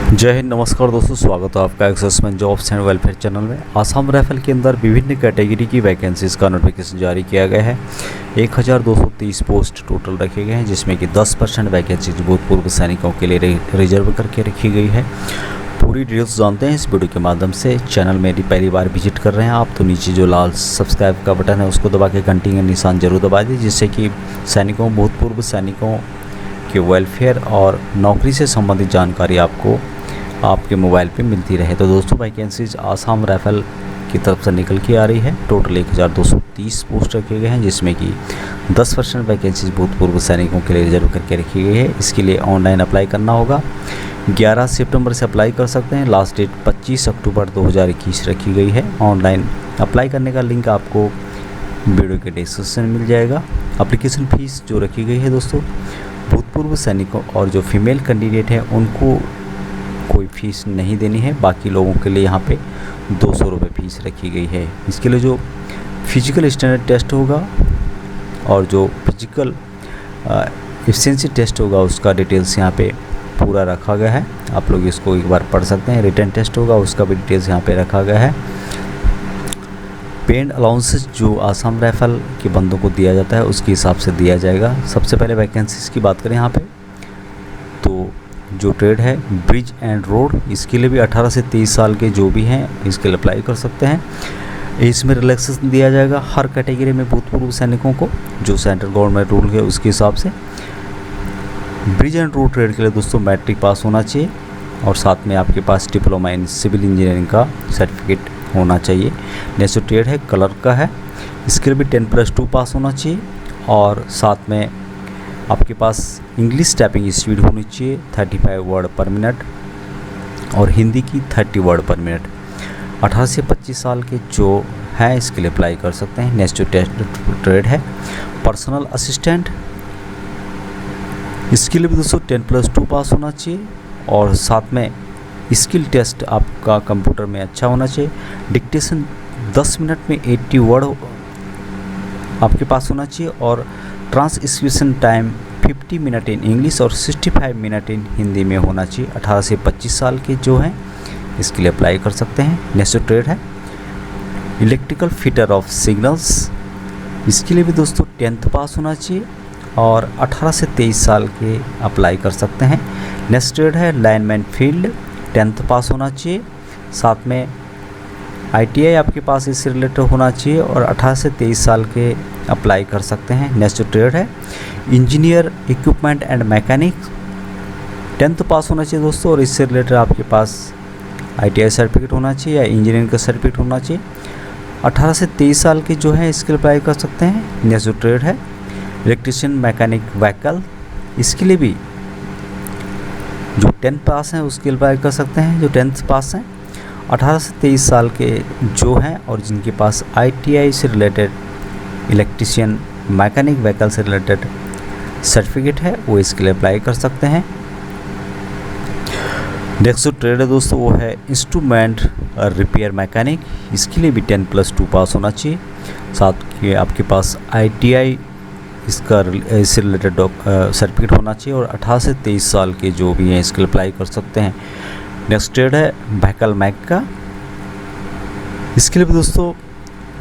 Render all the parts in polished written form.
जय हिंद, नमस्कार दोस्तों, स्वागत है आपका assessment jobs and welfare channel में। आसाम राइफल के अंदर विभिन्न कैटेगरी की वैकेंसीज का नोटिफिकेशन जारी किया गया है। 1230 पोस्ट टोटल रखे गए हैं, जिसमें कि 10% वैकेंसीज भूतपूर्व सैनिकों के लिए रिजर्व करके रखी गई है। पूरी डिटेल्स जानते हैं इस वीडियो के माध्यम से। चैनल मेरी पहली बार विजिट कर रहे हैं आप तो नीचे जो लाल सब्सक्राइब का बटन है उसको दबा के घंटी का निशान जरूर दबा दीजिए, जिससे कि सैनिकों, भूतपूर्व सैनिकों के वेलफेयर और नौकरी से संबंधित जानकारी आपको आपके मोबाइल पे मिलती रहे। तो दोस्तों, वैकेंसीज आसाम राइफल की तरफ से निकल के आ रही है। टोटल 1230 पोस्ट रखे गए हैं, जिसमें कि 10% वैकेंसीज भूतपूर्व सैनिकों के लिए रिजर्व करके रखी गई है। इसके लिए ऑनलाइन अप्लाई करना होगा। 11 सितंबर से अप्लाई कर सकते हैं। लास्ट डेट 25 अक्टूबर 2021 रखी गई है। ऑनलाइन अप्लाई करने का लिंक आपको वीडियो के डिस्क्रिप्शन में मिल जाएगा। एप्लीकेशन फ़ीस जो रखी गई है दोस्तों, भूतपूर्व सैनिकों और जो फीमेल कैंडिडेट हैं उनको कोई फ़ीस नहीं देनी है। बाकी लोगों के लिए यहाँ पे 200 रुपये फ़ीस रखी गई है। इसके लिए जो फिजिकल स्टैंडर्ड टेस्ट होगा और जो फिजिकल एफिशिएंसी टेस्ट होगा उसका डिटेल्स यहाँ पे पूरा रखा गया है। आप लोग इसको एक बार पढ़ सकते हैं। रिटन टेस्ट होगा उसका भी डिटेल्स यहाँ पे रखा गया है। पेड अलाउंसेस जो आसाम राइफल के बंदों को दिया जाता है उसके हिसाब से दिया जाएगा। सबसे पहले वैकेंसीज़ की बात करें यहाँ पे, तो जो ट्रेड है ब्रिज एंड रोड, इसके लिए भी 18 से 23 साल के जो भी हैं इसके लिए अप्लाई कर सकते हैं। इसमें रिलैक्सेशन दिया जाएगा हर कैटेगरी में भूतपूर्व सैनिकों को, जो सेंट्रल गवर्नमेंट रूल है उसके हिसाब से। ब्रिज एंड रोड ट्रेड के लिए दोस्तों मैट्रिक पास होना चाहिए और साथ में आपके पास डिप्लोमा इन सिविल इंजीनियरिंग का सर्टिफिकेट होना चाहिए। नेक्स्ट ट्रेड है कलर का है, इसके लिए भी 10+2 पास होना चाहिए और साथ में आपके पास इंग्लिश टाइपिंग स्पीड होनी चाहिए 35 वर्ड पर मिनट और हिंदी की 30 वर्ड पर मिनट। 18 से 25 साल के जो हैं इसके लिए अप्लाई कर सकते हैं। नेक्स्ट ट्रेड है पर्सनल असिस्टेंट, इसके लिए भी दोस्तों 10+2 पास होना चाहिए और साथ में स्किल टेस्ट आपका कंप्यूटर में अच्छा होना चाहिए। डिक्टेशन 10 मिनट में 80 वर्ड आपके पास होना चाहिए और transcription time 50 minute in English और 65 मिनट इन हिंदी में होना चाहिए। 18 से 25 साल के जो हैं इसके लिए अप्लाई कर सकते हैं। नेक्स्ट ट्रेड है इलेक्ट्रिकल फिटर ऑफ सिग्नल्स, इसके लिए भी दोस्तों 10th पास होना चाहिए और 18 से 23 साल के अप्लाई कर सकते हैं। नेक्स्ट ट्रेड है लाइनमैन फील्ड, 10th पास होना चाहिए, साथ में ITI आपके पास इससे रिलेटेड होना चाहिए और 18 से 23 साल के अप्लाई कर सकते हैं। नेक्स्ट ट्रेड है engineer equipment and mechanic, 10th पास होना चाहिए दोस्तों और इससे रिलेटेड आपके पास ITI सर्टिफिकेट होना चाहिए या इंजीनियरिंग का सर्टिफिकेट होना चाहिए। 18 से 23 साल के जो है इसके लिए अप्लाई कर सकते हैं। नेक्स्ट ट्रेड है इलेक्ट्रिशियन मैकेनिक व्हीकल, इसके लिए भी जो 10th पास हैं उसके लिए अप्लाई कर सकते हैं। जो 10th पास हैं 18 से 23 साल के जो हैं और जिनके पास ITI से रिलेटेड इलेक्ट्रिशियन मैकेनिक व्हीकल से रिलेटेड सर्टिफिकेट है वो इसके लिए अप्लाई कर सकते हैं। नेक्स्ट ट्रेड है दोस्तों वो है इंस्ट्रूमेंट रिपेयर मैकेनिक, इसके लिए भी 10+2 पास होना चाहिए, साथ के आपके पास ITI इससे रिलेटेड सर्टिफिकेट होना चाहिए और 18 से 23 साल के जो भी हैं इसके लिए अप्लाई कर सकते हैं। नेक्स्ट ट्रेड है व्हीकल मैक का, इसके लिए भी दोस्तों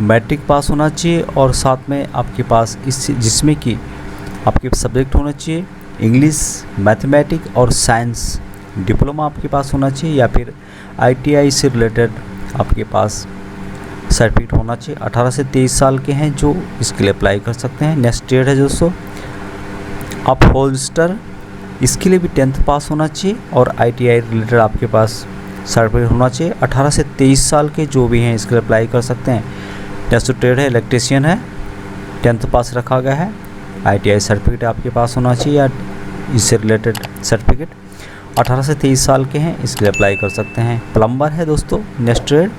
मैट्रिक पास होना चाहिए और साथ में आपके पास जिसमें कि आपके सब्जेक्ट होना चाहिए इंग्लिश, मैथमेटिक्स और साइंस। डिप्लोमा आपके पास होना चाहिए या फिर ITI से रिलेटेड आपके पास सर्टिफिकेट होना चाहिए। 18 से 23 साल के हैं जो इसके लिए अप्लाई कर सकते हैं। नेक्स्ट ट्रेड है दोस्तों अपहोल्स्टर, इसके लिए भी 10th पास होना चाहिए और ITI रिलेटेड आपके पास सर्टिफिकेट होना चाहिए। 18 से 23 साल के जो भी हैं इसके लिए अप्लाई कर सकते हैं। नेक्स्ट ट्रेड है इलेक्ट्रिशियन है, 10th पास रखा गया है, ITI सर्टिफिकेट आपके पास होना चाहिए या इससे रिलेटेड सर्टिफिकेट। 18 से 23 साल के हैं इसके लिए अप्लाई कर सकते हैं। प्लम्बर है दोस्तों, नेक्स्ट ट्रेड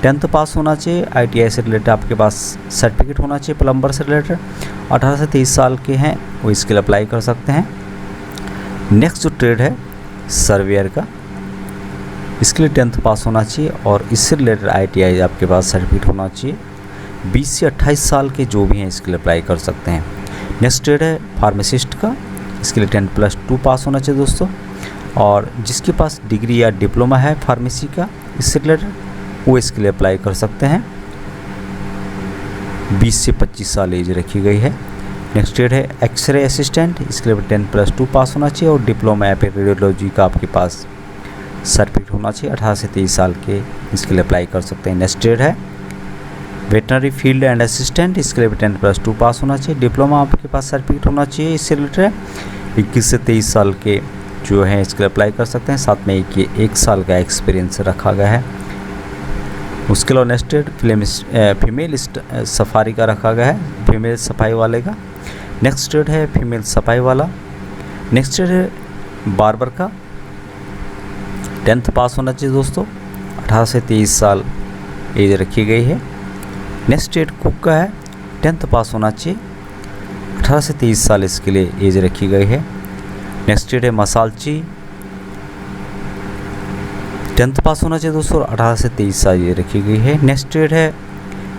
10th पास होना चाहिए, ITI से रिलेटेड आपके पास सर्टिफिकेट होना चाहिए प्लम्बर से रिलेटेड। 18 से 23 साल के हैं वो इसके लिए अप्लाई कर सकते हैं। नेक्स्ट जो ट्रेड है सर्वेयर का, इसके लिए 10th पास होना चाहिए और इससे रिलेटेड ITI आपके पास सर्टिफिकेट होना चाहिए। 20 से 28 साल के जो भी हैं इसके लिए अप्लाई कर सकते हैं। नेक्स्ट ट्रेड है फार्मासिस्ट का, इसके लिए 10+2 पास होना चाहिए दोस्तों। और जिसके पास डिग्री या डिप्लोमा है फार्मेसी का इससे रिलेटेड, वो इसके लिए अप्लाई कर सकते हैं। 20 से 25 साल एज रखी गई है। नेक्स्ट ट्रेड है एक्सरे असिस्टेंट, इसके लिए 10+2 पास होना चाहिए और डिप्लोमा या फिर रेडियोलॉजी का आपके पास सर्टिफिकेट होना चाहिए। 18 से 23 साल के इसके लिए अप्लाई कर सकते हैं। नेक्स्ट ट्रेड है वेटनरी फील्ड एंड असिस्टेंट, इसके लिए 10+2 पास होना चाहिए। डिप्लोमा आपके पास सर्टिफिकेट होना चाहिए इससे रिलेटेड। 21 से 23 साल के जो हैं इसके लिए अप्लाई कर सकते हैं। साथ में एक साल का एक्सपीरियंस रखा गया है। उसके अलावा नेक्स्ट ट्रेड फीमेल सफारी का रखा गया है, फीमेल सफाई वाले का। नेक्स्ट ट्रेड है फीमेल सफाई वाला। नेक्स्ट ट्रेड है बार्बर का, 10th पास होना चाहिए दोस्तों। 18 से 23 साल एज रखी गई है। नेक्स्ट ट्रेड कुक का है, 10th पास होना चाहिए। 18 से 23 साल इसके लिए एज रखी गई है। नेक्स्ट ट्रेड है मसालची, 10th पास होना चाहिए दोस्तों। 18 से 23 साल ये रखी गई है। नेक्स्ट ट्रेड है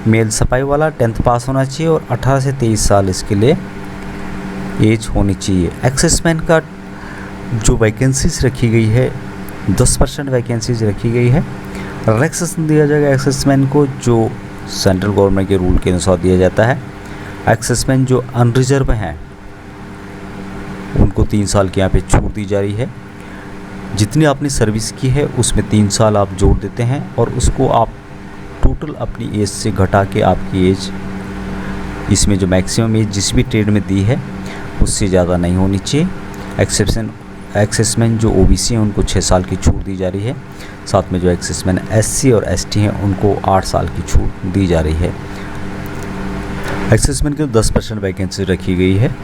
मेल सफाई वाला, 10th पास होना चाहिए और 18 से 23 साल इसके लिए एज होनी चाहिए। एक्सेसमैन का जो वैकेंसीज रखी गई है 10% वैकेंसीज रखी गई है। रिलैक्सेशन दिया जाएगा एक्सेसमैन को, जो सेंट्रल गवर्नमेंट के रूल के अनुसार दिया जाता है। एक्सेसमैन जो अनरिजर्व हैं उनको 3 साल की यहाँ पे छूट दी जा रही है। जितनी आपने सर्विस की है उसमें 3 साल आप जोड़ देते हैं और उसको आप टोटल अपनी एज से घटा के आपकी एज, इसमें जो मैक्सिमम एज जिस भी ट्रेड में दी है उससे ज़्यादा नहीं होनी चाहिए। एक्सेसमैन जो ओबीसी हैं उनको 6 साल की छूट दी जा रही है। साथ में जो एक्सेसमैन एससी और एसटी हैं उनको 8 साल की छूट दी जा रही है। एक्सेसमैन की 10% वैकेंसी रखी गई है।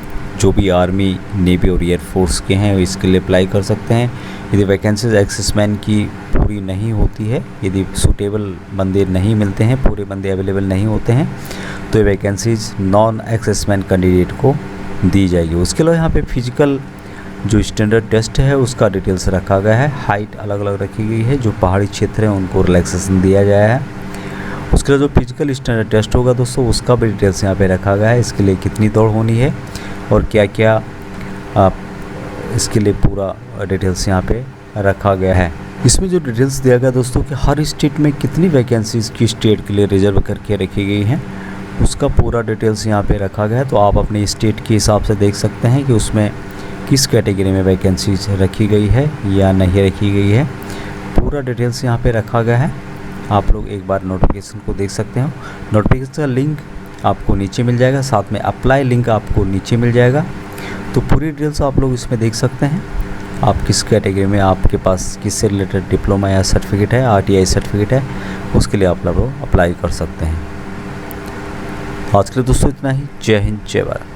जो भी आर्मी, नेवी और एयरफोर्स के हैं इसके लिए अप्लाई कर सकते हैं। यदि वैकेंसीज एक्सेसमैन की पूरी नहीं होती है, यदि सूटेबल बंदे नहीं मिलते हैं, पूरे बंदे अवेलेबल नहीं होते हैं, तो ये वैकेंसीज नॉन एक्सेसमैन कैंडिडेट को दी जाएगी। उसके अलावा यहाँ पे फिजिकल जो स्टैंडर्ड टेस्ट है उसका डिटेल्स रखा गया है। हाइट अलग अलग रखी गई है। जो पहाड़ी क्षेत्र हैं उनको रिलैक्सेशन दिया गया है। उसके लिए जो फिजिकल स्टैंडर्ड टेस्ट होगा दोस्तों उसका भी डिटेल्स यहाँ पे रखा गया है। इसके लिए कितनी दौड़ होनी है और क्या क्या इसके लिए पूरा डिटेल्स यहाँ पे रखा गया है। इसमें जो डिटेल्स दिया गया दोस्तों कि हर स्टेट में कितनी वैकेंसीज की स्टेट के लिए रिजर्व करके रखी गई हैं उसका पूरा डिटेल्स यहाँ पे रखा गया है। तो आप अपने स्टेट के हिसाब से देख सकते हैं कि उसमें किस कैटेगरी में वैकेंसीज रखी गई है या नहीं रखी गई है। पूरा डिटेल्स यहाँ पे रखा गया है। आप लोग एक बार नोटिफिकेशन को देख सकते हो। नोटिफिकेशन का लिंक आपको नीचे मिल जाएगा, साथ में अप्लाई लिंक आपको नीचे मिल जाएगा। तो पूरी डिटेल्स आप लोग इसमें देख सकते हैं। आप किस कैटेगरी में, आपके पास किससे रिलेटेड डिप्लोमा या सर्टिफिकेट है, आरटीआई सर्टिफिकेट है, उसके लिए आप लोग अप्लाई कर सकते हैं। आज के लिए दोस्तों इतना ही। जय हिंद, जय भारत।